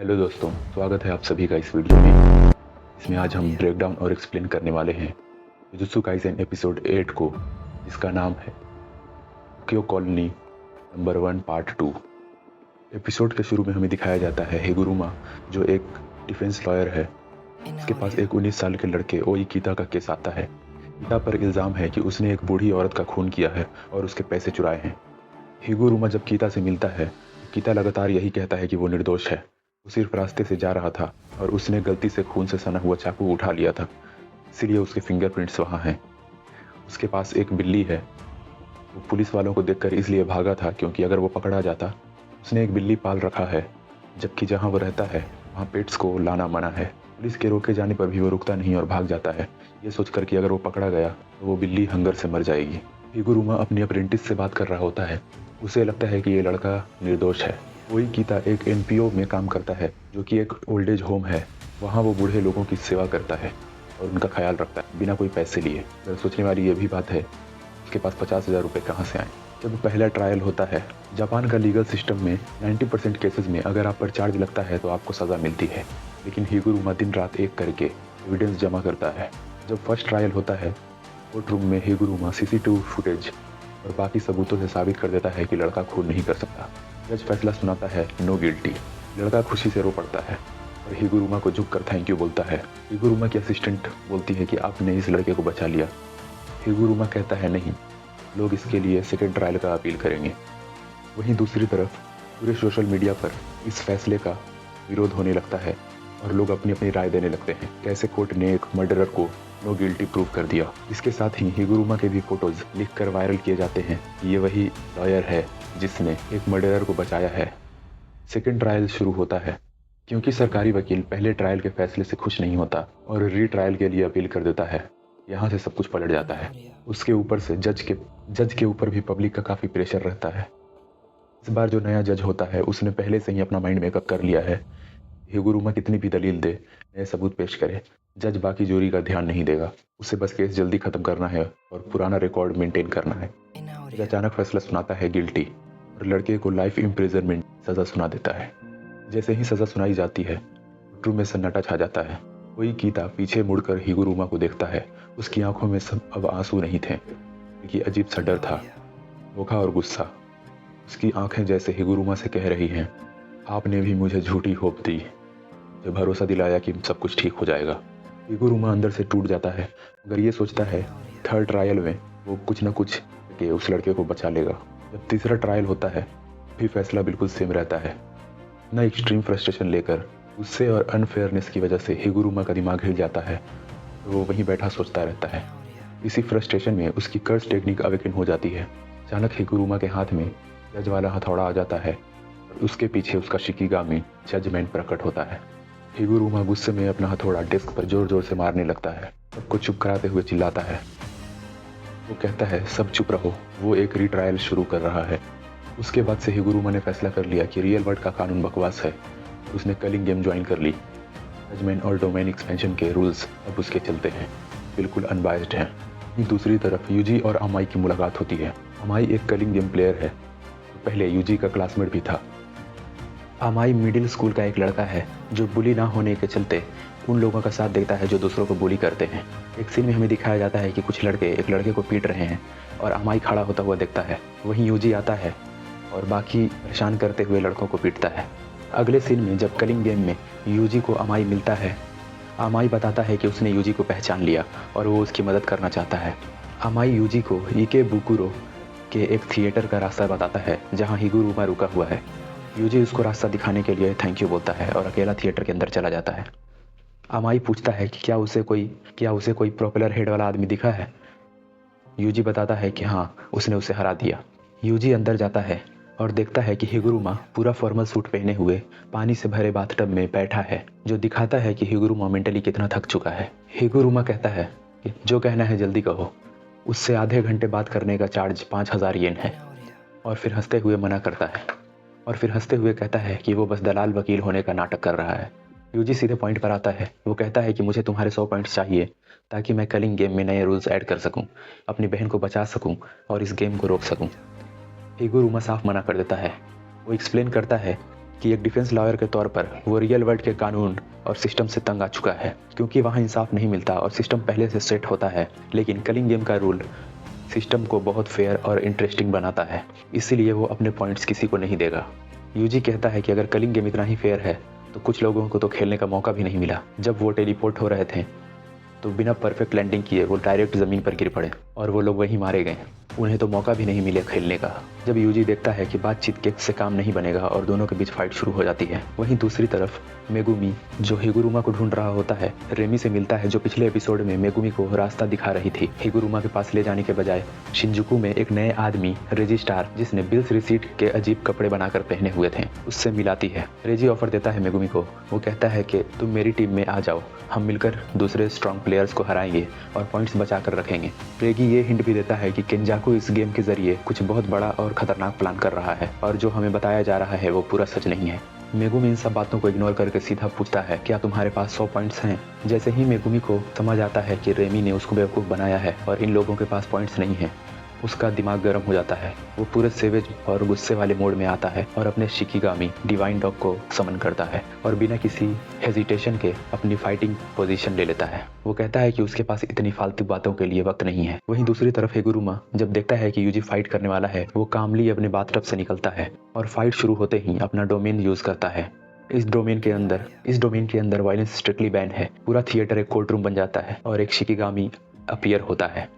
Hello दोस्तों, स्वागत है आप सभी का इस वीडियो में। इसमें आज हम ब्रेक डाउन और एक्सप्लेन करने वाले हैं जुजुत्सु काइसेन एपिसोड 8 को, जिसका नाम है Tokyo colony number 1 part 2। Episode के शुरू में हमें दिखाया जाता है हिगुरुमा, जो एक डिफेंस लॉयर है। उसके पास एक 19 साल के लड़के ओई कीता का केस आता है। कीता पर इल्ज़ाम है कि उसने एक बूढ़ी औरत का खून किया है और उसके पैसे चुराए हैं। हिगुरुमा जब कीता से मिलता है तो कीता लगातार यही कहता है कि वो निर्दोष है। वो सिर्फ रास्ते से जा रहा था और उसने गलती से खून से सना हुआ चाकू उठा लिया था, इसीलिए उसके फिंगरप्रिंट्स वहाँ हैं। उसके पास एक बिल्ली है। वो पुलिस वालों को देखकर इसलिए भागा था क्योंकि अगर वो पकड़ा जाता। उसने एक बिल्ली पाल रखा है, जबकि जहाँ वो रहता है वहाँ पेट्स को लाना मना है। पुलिस के रोके जाने पर भी वो रुकता नहीं और भाग जाता है, ये सोचकर कि अगर वो पकड़ा गया तो वो बिल्ली हंगर से मर जाएगी। हिगुरुमा अपनी अप्रेंटिस से बात कर रहा होता है। उसे लगता है कि ये लड़का निर्दोष है। ओई कीता एक एनपीओ में काम करता है, जो कि एक ओल्ड एज होम है। वहाँ वो बूढ़े लोगों की सेवा करता है और उनका ख्याल रखता है बिना कोई पैसे लिए। सोचने वाली ये भी बात है, उसके पास 50,000 रुपये कहाँ से आए। जब पहला ट्रायल होता है, जापान का लीगल सिस्टम में 90% केसेस में अगर आप पर चार्ज लगता है तो आपको सज़ा मिलती है, लेकिन हिगुरुमा दिन रात एक करके एविडेंस जमा करता है। जब फर्स्ट ट्रायल होता है, कोर्ट रूम में हिगुरुमा सीसीटीवी फुटेज और बाकी सबूतों से साबित कर देता है कि लड़का खून नहीं कर सकता। जज फैसला सुनाता है नो गिल्टी। लड़का खुशी से रो पड़ता है और हिगुरुमा को झुककर थैंक यू बोलता है। हिगुरुमा की असिस्टेंट बोलती है कि आपने इस लड़के को बचा लिया। हिगुरुमा कहता है नहीं, लोग इसके लिए सेकेंड ट्रायल का अपील करेंगे। वहीं दूसरी तरफ पूरे सोशल मीडिया पर इस फैसले का विरोध होने लगता है और लोग अपनी अपनी राय देने लगते हैं कैसे कोर्ट ने एक मर्डरर को नो गिल्टी प्रूव कर दिया। इसके साथ ही हिगुरुमा के भी फोटोज लिखकर वायरल किए जाते हैं कि ये वही लॉयर है जिसने एक मर्डरर को बचाया है। सेकेंड ट्रायल शुरू होता है। क्योंकि सरकारी वकील पहले ट्रायल के फैसले से खुश नहीं होता और रीट्रायल के लिए अपील कर देता है, यहाँ से सब कुछ पलट जाता है। उसके ऊपर से जज के ऊपर भी पब्लिक का काफ़ी प्रेशर रहता है। इस बार जो नया जज होता है उसने पहले से ही अपना माइंड मेकअप कर लिया है। हिगुरुमा कितनी भी दलील दे, नए सबूत पेश करे, जज बाकी जोरी का ध्यान नहीं देगा। उसे बस केस जल्दी खत्म करना है और पुराना रिकॉर्ड मेंटेन करना है। जज अचानक फैसला सुनाता है गिल्टी और लड़के को लाइफ इम्प्रिजनमेंट सज़ा सुना देता है। जैसे ही सज़ा सुनाई जाती है, रूम में सन्नाटा छा जाता है। कोई कीता पीछे मुड़कर हिगुरुमा को देखता है। उसकी आंखों में सब अब आंसू नहीं थे, क्योंकि अजीब सा डर था, धोखा और गुस्सा। उसकी आंखें जैसे हिगुरुमा से कह रही हैं, आपने भी मुझे झूठी होप दी, जो भरोसा दिलाया कि सब कुछ ठीक हो जाएगा। हिगुरुमा अंदर से टूट जाता है, मगर ये सोचता है थर्ड ट्रायल में वो कुछ न कुछ के उस लड़के को बचा लेगा। जब तीसरा ट्रायल होता है, भी फैसला बिल्कुल सेम रहता है। न एक्सट्रीम फ्रस्ट्रेशन लेकर गुस्से और अनफेयरनेस की वजह से हिगुरुमा का दिमाग हिल जाता है, तो वो वहीं बैठा सोचता रहता है। इसी फ्रस्ट्रेशन में उसकी कर्स टेक्निक अवेकन हो जाती है। अचानक हिगुरुमा के हाथ में जज वाला हथौड़ा आ जाता है और उसके पीछे उसका शिकिगामी जजमेंट प्रकट होता है। हिगुरुमा गुस्से में अपना हथौड़ा डेस्क पर जोर जोर से मारने लगता है। सबको चुप कराते हुए चिल्लाता है। वो कहता है सब चुप रहो, वो एक रीट्रायल शुरू कर रहा है। उसके बाद से हिगुरुमा ने फैसला कर लिया कि रियल वर्ल्ड का कानून बकवास है। उसने कलिंग गेम ज्वाइन कर ली। जजमेंट और डोमेन एक्सपेंशन के रूल्स अब उसके चलते हैं, बिल्कुल अनबायस्ड हैं। दूसरी तरफ यूजी और अमाई की मुलाकात होती है। अमाई एक कलिंग गेम प्लेयर है, पहले यूजी का क्लासमेट भी था। अमाई मिडिल स्कूल का एक लड़का है जो बुली ना होने के चलते उन लोगों का साथ देता है जो दूसरों को बुली करते हैं। एक सीन में हमें दिखाया जाता है कि कुछ लड़के एक लड़के को पीट रहे हैं और अमाई खड़ा होता हुआ देखता है। वहीं यूजी आता है और बाकी परेशान करते हुए लड़कों को पीटता है। अगले सीन में जब कलिंग गेम में यूजी को अमाई मिलता है, अमाई बताता है कि उसने यूजी को पहचान लिया और वो उसकी मदद करना चाहता है। अमाई यूजी को इके बुकुरो के एक थिएटर का रास्ता बताता है जहाँ हिगुरुमा रुका हुआ है। यूजी उसको रास्ता दिखाने के लिए थैंक यू बोलता है और अकेला थिएटर के अंदर चला जाता है। अमाई पूछता है कि क्या उसे कोई प्रोपेलर हेड वाला आदमी दिखा है। यूजी बताता है कि हाँ, उसने उसे हरा दिया। यूजी अंदर जाता है और देखता है कि हिगुरुमा पूरा फॉर्मल सूट पहने हुए पानी से भरे बाथटब में बैठा है, जो दिखाता है कि हिगुरुमा मेंटली कितना थक चुका है। हिगुरुमा कहता है कि जो कहना है जल्दी कहो। उससे आधे घंटे बात करने का चार्ज 5,000 येन है और फिर हंसते हुए मना करता है और फिर हंसते हुए कहता है कि वो बस दलाल वकील होने का नाटक कर रहा है। यूजी सीधे पॉइंट पर आता है। वो कहता है कि मुझे तुम्हारे 100 पॉइंट्स चाहिए ताकि मैं कलिंग गेम में नए रूल्स ऐड कर सकूं, अपनी बहन को बचा सकूं और इस गेम को रोक सकूं। हिगुरुमा साफ मना कर देता है। वो एक्सप्लेन करता है कि एक डिफेंस लॉयर के तौर पर वो रियल वर्ल्ड के कानून और सिस्टम से तंग आ चुका है, क्योंकि वहाँ इंसाफ नहीं मिलता और सिस्टम पहले से सेट होता है। लेकिन कलिंग गेम का रूल सिस्टम को बहुत फेयर और इंटरेस्टिंग बनाता है, इसीलिए वो अपने पॉइंट्स किसी को नहीं देगा। यूजी कहता है कि अगर कलिंग गेम इतना ही फेयर है तो कुछ लोगों को तो खेलने का मौका भी नहीं मिला। जब वो टेलीपोर्ट हो रहे थे तो बिना परफेक्ट लैंडिंग किए वो डायरेक्ट ज़मीन पर गिर पड़े और वो लोग वहीं मारे गए। उन्हें तो मौका भी नहीं मिले खेलने का। जब यूजी देखता है कि बातचीत के से काम नहीं बनेगा और दोनों के बीच फाइट शुरू हो जाती है। वहीं दूसरी तरफ मेगुमी, जो हिगुरुमा को ढूंढ रहा होता है, रेमी से मिलता है, जो पिछले एपिसोड में मेगुमी को रास्ता दिखा रही थी। हिगुरुमा के पास ले जाने के बजाय शिंजुकू में एक नए आदमी रेजी स्टार, जिसने बिल्स रिसीट के अजीब कपड़े बनाकर पहने हुए थे, उससे मिलाती है। रेजी ऑफर देता है मेगुमी को। वो कहता है कि तुम मेरी टीम में आ जाओ, हम मिलकर दूसरे स्ट्रॉन्ग प्लेयर्स को हराएंगे और पॉइंट्स बचा कर रखेंगे। रेगी ये हिंट भी देता है कि केंजाकू इस गेम के जरिए कुछ बहुत बड़ा और खतरनाक प्लान कर रहा है और जो हमें बताया जा रहा है वो पूरा सच नहीं है। मेगुमी इन सब बातों को इग्नोर करके सीधा पूछता है, क्या तुम्हारे पास 100 पॉइंट्स हैं? जैसे ही मेगुमी को समझ आता है कि रेमी ने उसको बेवकूफ़ बनाया है और इन लोगों के पास पॉइंट्स नहीं है, उसका दिमाग गर्म हो जाता है। वो पूरे सेवेज और गुस्से वाले मोड में आता है और अपने शिकिगामी डिवाइन डॉग को समन करता है और बिना किसी हेजिटेशन के अपनी फाइटिंग पोजीशन ले लेता है। वो कहता है कि उसके पास इतनी फालतू बातों के लिए वक्त नहीं है। वहीं दूसरी तरफ हिगुरुमा जब देखता है कि यूजी फाइट करने वाला है, वो कामली अपने बाथटब से निकलता है और फाइट शुरू होते ही अपना डोमेन यूज करता है। इस डोमेन के अंदर वायलेंस स्ट्रिक्टली बैन है। पूरा थिएटर एक कोर्ट रूम बन जाता है और एक शिकिगामी अपीयर होता है।